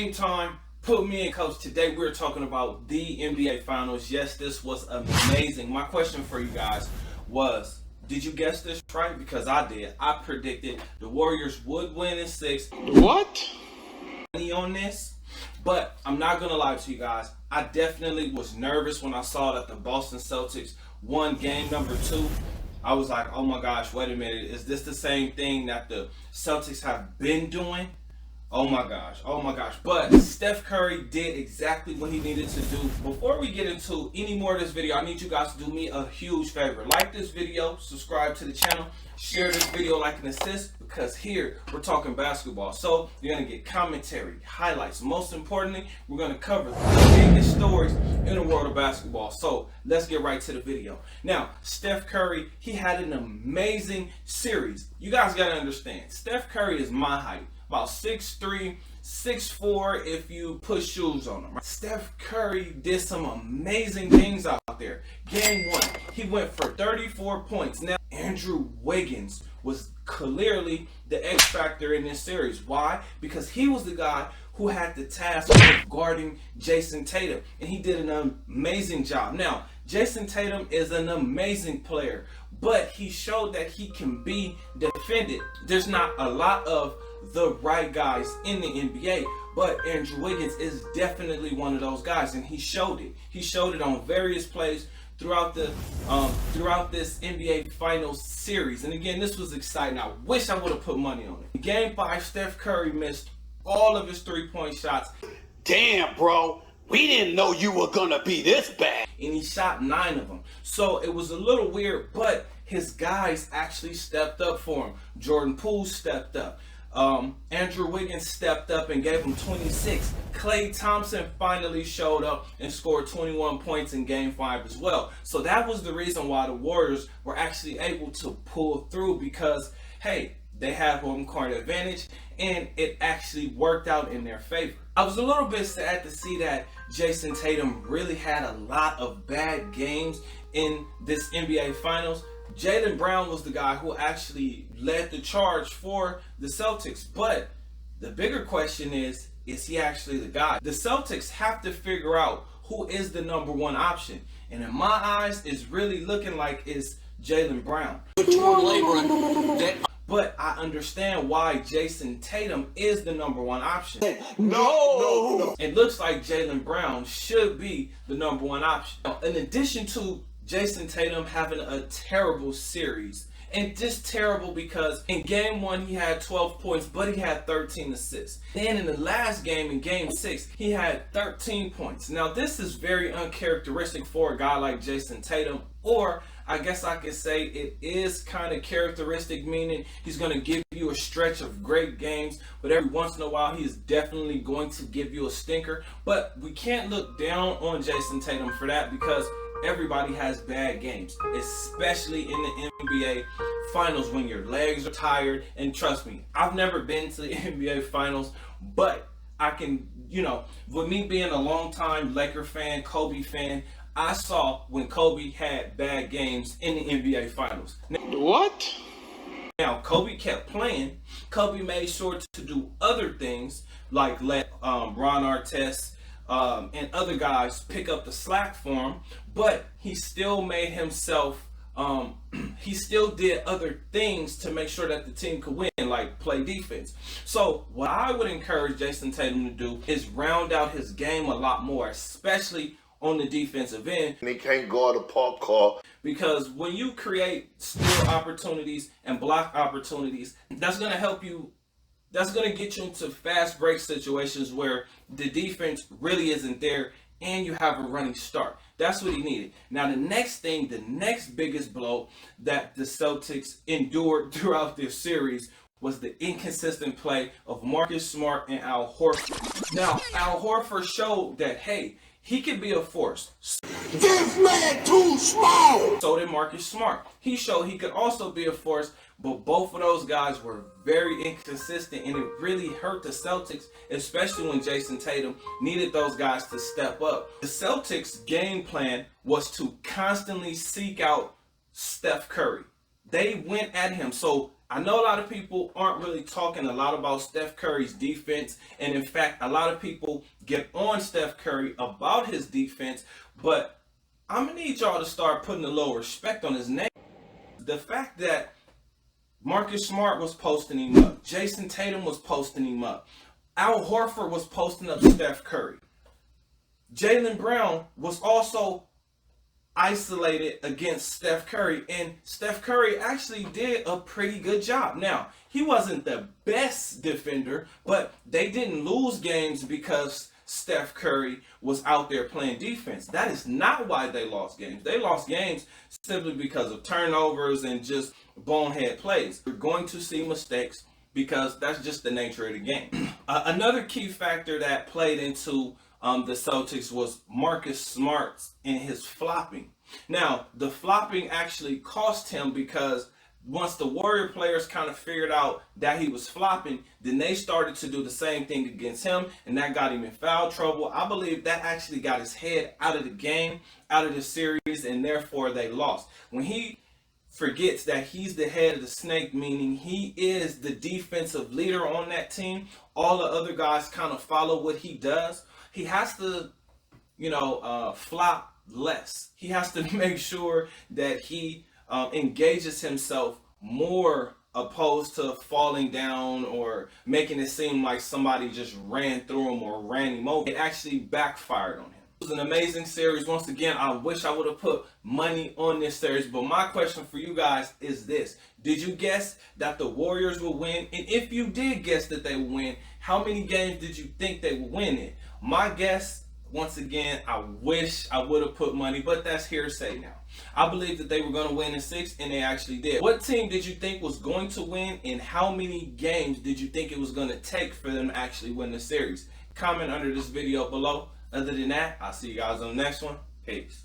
Game time. Put me in, coach. Today we're talking about the NBA Finals. Yes, this was amazing. My question for you guys was, did you guess this right? Because I did. I predicted the Warriors would win in 6. What? On this, but I'm not gonna lie to you guys. I definitely was nervous when I saw that the Boston Celtics won game number 2. I was like, oh my gosh, wait a minute. Is this the same thing that the Celtics have been doing? Oh my gosh. But Steph Curry did exactly what he needed to do. Before we get into any more of this video, I need you guys to do me a huge favor. Like this video, subscribe to the channel, share this video like an assist, because here we're talking basketball. So you're going to get commentary, highlights. Most importantly, we're going to cover the biggest stories in the world of basketball. So let's get right to the video. Now, Steph Curry, he had an amazing series. You guys got to understand, Steph Curry is my height. About 6'3", 6'4" if you put shoes on him. Steph Curry did some amazing things out there. Game 1, he went for 34 points. Now, Andrew Wiggins was clearly the X factor in this series. Why? Because he was the guy who had the task of guarding Jason Tatum, and he did an amazing job. Now, Jason Tatum is an amazing player, but he showed that he can be defended. There's not a lot of the right guys in the NBA, but Andrew Wiggins is definitely one of those guys, and he showed it. He showed it on various plays throughout this NBA Finals series. And again, this was exciting. I wish I would have put money on it. In Game 5, Steph Curry missed all of his three-point shots. Damn, bro. We didn't know you were gonna be this bad. And he shot 9 of them. So it was a little weird, but his guys actually stepped up for him. Jordan Poole stepped up. Andrew Wiggins stepped up and gave him 26. Klay Thompson finally showed up and scored 21 points in Game 5 as well. So that was the reason why the Warriors were actually able to pull through, because, hey, they have home court advantage, and it actually worked out in their favor. I was a little bit sad to see that Jason Tatum really had a lot of bad games in this NBA Finals. Jaylen Brown was the guy who actually led the charge for the Celtics. But the bigger question is he actually the guy? The Celtics have to figure out who is the number 1 option. And in my eyes, it's really looking like it's Jaylen Brown. But I understand why Jason Tatum is the number 1 option. No. It looks like Jaylen Brown should be the number 1 option. In addition to Jason Tatum having a terrible series, and just terrible because in Game 1 he had 12 points, but he had 13 assists. Then in the last game, in Game 6, he had 13 points. Now this is very uncharacteristic for a guy like Jason Tatum, or I guess I could say it is kind of characteristic, meaning he's going to give you a stretch of great games, but every once in a while he is definitely going to give you a stinker. But we can't look down on Jason Tatum for that, because everybody has bad games, especially in the NBA Finals when your legs are tired. And trust me, I've never been to the NBA Finals, but I can, with me being a long-time Laker fan, Kobe fan, I saw when Kobe had bad games in the NBA Finals. What? Now, Kobe kept playing. Kobe made sure to do other things, like let Ron Artest and other guys pick up the slack for him, but he still made himself, he still did other things to make sure that the team could win, like play defense. So what I would encourage Jason Tatum to do is round out his game a lot more, especially on the defensive end. And he can't guard a park car. Because when you create steal opportunities and block opportunities, that's going to help you. That's going to get you into fast break situations where the defense really isn't there and you have a running start. That's what he needed. Now the next thing, the next biggest blow that the Celtics endured throughout this series was the inconsistent play of Marcus Smart and Al Horford. Now, Al Horford showed that, hey, he could be a force. This man too small. So did Marcus Smart. He showed he could also be a force, but both of those guys were very inconsistent, and it really hurt the Celtics, especially when Jason Tatum needed those guys to step up. The Celtics' game plan was to constantly seek out Steph Curry. They went at him. So I know a lot of people aren't really talking a lot about Steph Curry's defense, and in fact, a lot of people get on Steph Curry about his defense, but I'm gonna need y'all to start putting a little respect on his name. The fact that Marcus Smart was posting him up, Jason Tatum was posting him up, Al Horford was posting up Steph Curry, Jaylen Brown was also isolated against Steph Curry, and Steph Curry actually did a pretty good job. Now, he wasn't the best defender, but they didn't lose games because Steph Curry was out there playing defense. That is not why they lost games. They lost games simply because of turnovers and just bonehead plays. You're going to see mistakes because that's just the nature of the game. Another key factor that played into the Celtics was Marcus Smart and his flopping. Now, the flopping actually cost him because once the Warrior players kind of figured out that he was flopping, then they started to do the same thing against him, and that got him in foul trouble. I believe that actually got his head out of the game, out of the series, and therefore they lost. When he forgets that he's the head of the snake, meaning he is the defensive leader on that team, all the other guys kind of follow what he does. He has to, flop less. He has to make sure that he engages himself more opposed to falling down or making it seem like somebody just ran through him or ran him over. It actually backfired on him. It was an amazing series. Once again, I wish I would have put money on this series, but my question for you guys is this. Did you guess that the Warriors would win? And if you did guess that they would win, how many games did you think they would win in? My guess, once again, I wish I would have put money, but that's hearsay now. I believe that they were going to win in 6, and they actually did. What team did you think was going to win, and how many games did you think it was going to take for them to actually win the series? Comment under this video below. Other than that, I'll see you guys on the next one. Peace.